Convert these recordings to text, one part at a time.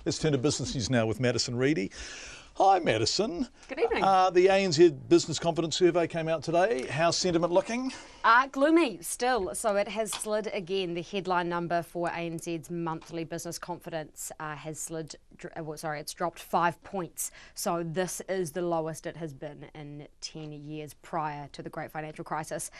Let's turn to business news now with Madison Reedy. Hi, Madison. Good evening. The ANZ Business Confidence Survey came out today. How's sentiment looking? Gloomy still. So it has slid again. The headline number for ANZ's monthly business confidence has slid. It's dropped 5 points. So this is the lowest it has been in 10 years prior to the Great Financial Crisis.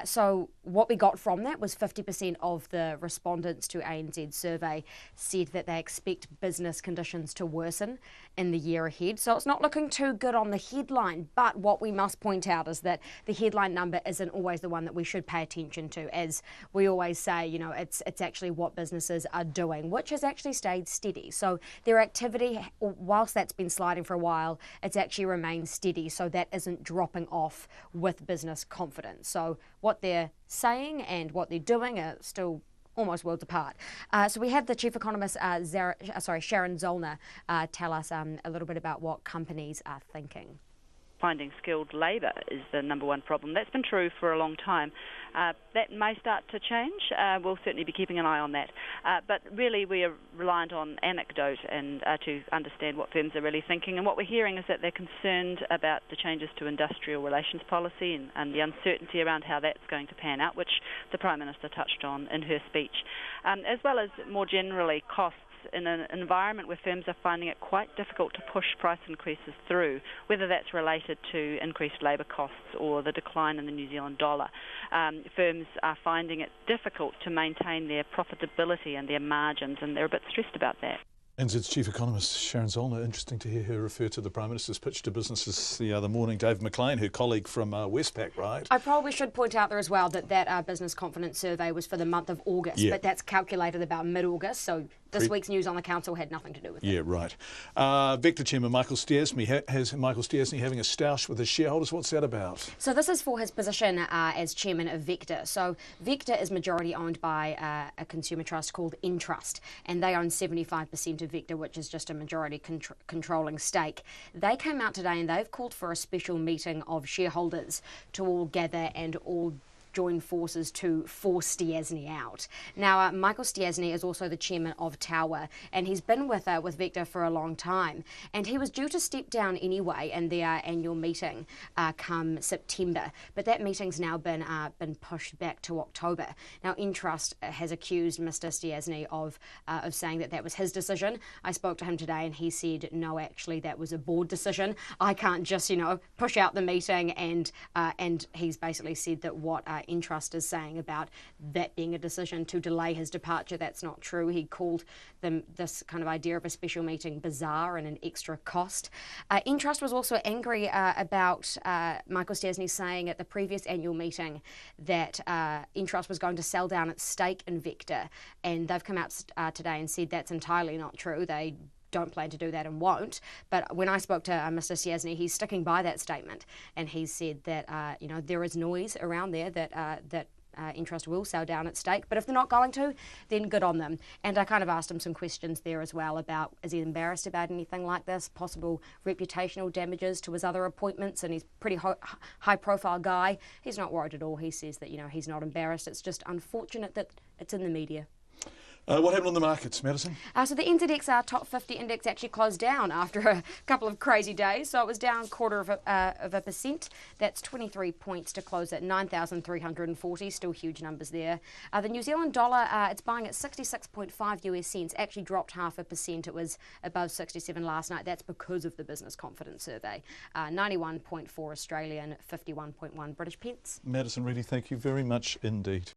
So what we got from that was 50% of the respondents to ANZ's survey said that they expect business conditions to worsen in the year ahead. So it's not looking too good on the headline. But what we must point out is that the headline number isn't always the one that we should pay attention to. As we always say, you know, it's actually what businesses are doing, which has actually stayed steady. So their activity, whilst that's been sliding for a while, it's actually remained steady. So that isn't dropping off with business confidence. So what they're saying and what they're doing are still almost worlds apart. So we had the chief economist, Sharon Zollner, tell us a little bit about what companies are thinking. Finding skilled labour is the number one problem. That's been true for a long time. That may start to change. We'll certainly be keeping an eye on that. But really we are reliant on anecdote and to understand what firms are really thinking. And what we're hearing is that they're concerned about the changes to industrial relations policy and the uncertainty around how that's going to pan out, which the Prime Minister touched on in her speech, as well as more generally costs in an environment where firms are finding it quite difficult to push price increases through, whether that's related to increased labour costs or the decline in the New Zealand dollar. Firms are finding it difficult to maintain their profitability and their margins, and they're a bit stressed about that. ANZ's chief economist, Sharon Zollner. Interesting to hear her refer to the Prime Minister's pitch to businesses the other morning. Dave McLean, her colleague from Westpac, right? I probably should point out there as well that business confidence survey was for the month of August, but that's calculated about mid-August, so this week's news on the council had nothing to do with it. Yeah, right. Vector Chairman Michael Stiassny has Michael Stiassny having a stoush with his shareholders. What's that about? So this is for his position as chairman of Vector. So Vector is majority owned by a consumer trust called Entrust, and they own 75% of Vector, which is just a majority controlling stake. They came out today and they've called for a special meeting of shareholders to all gather and all join forces to force Stiassny out. Now, Michael Stiassny is also the chairman of Tower, and he's been with Vector for a long time. And he was due to step down anyway in their annual meeting come September, but that meeting's now been pushed back to October. Now, Entrust has accused Mr. Stiassny of saying that was his decision. I spoke to him today, and he said, no, actually, that was a board decision. I can't just, push out the meeting. And he's basically said that what Entrust is saying about that being a decision to delay his departure, that's not true. He called this kind of idea of a special meeting bizarre and an extra cost. Entrust was also angry about Michael Stiassny saying at the previous annual meeting that Entrust was going to sell down its stake in Vector, and they've come out today and said that's entirely not true. They don't plan to do that and won't. But when I spoke to Mr. Stiassny, he's sticking by that statement, and he said that there is noise around there that Entrust will sell down its stake, but if they're not going to, then good on them. And I kind of asked him some questions there as well about, is he embarrassed about anything like this, possible reputational damages to his other appointments, and he's a pretty high-profile guy. He's not worried at all. He says that, he's not embarrassed. It's just unfortunate that it's in the media. What happened on the markets, Madison? So the NZX top 50 index actually closed down after a couple of crazy days. So it was down 0.25%. That's 23 points to close at 9,340. Still huge numbers there. The New Zealand dollar, it's buying at 66.5 US cents. Actually dropped 0.5%. It was above 67 last night. That's because of the business confidence survey. 91.4 Australian, 51.1 British pence. Madison Reedy, thank you very much indeed.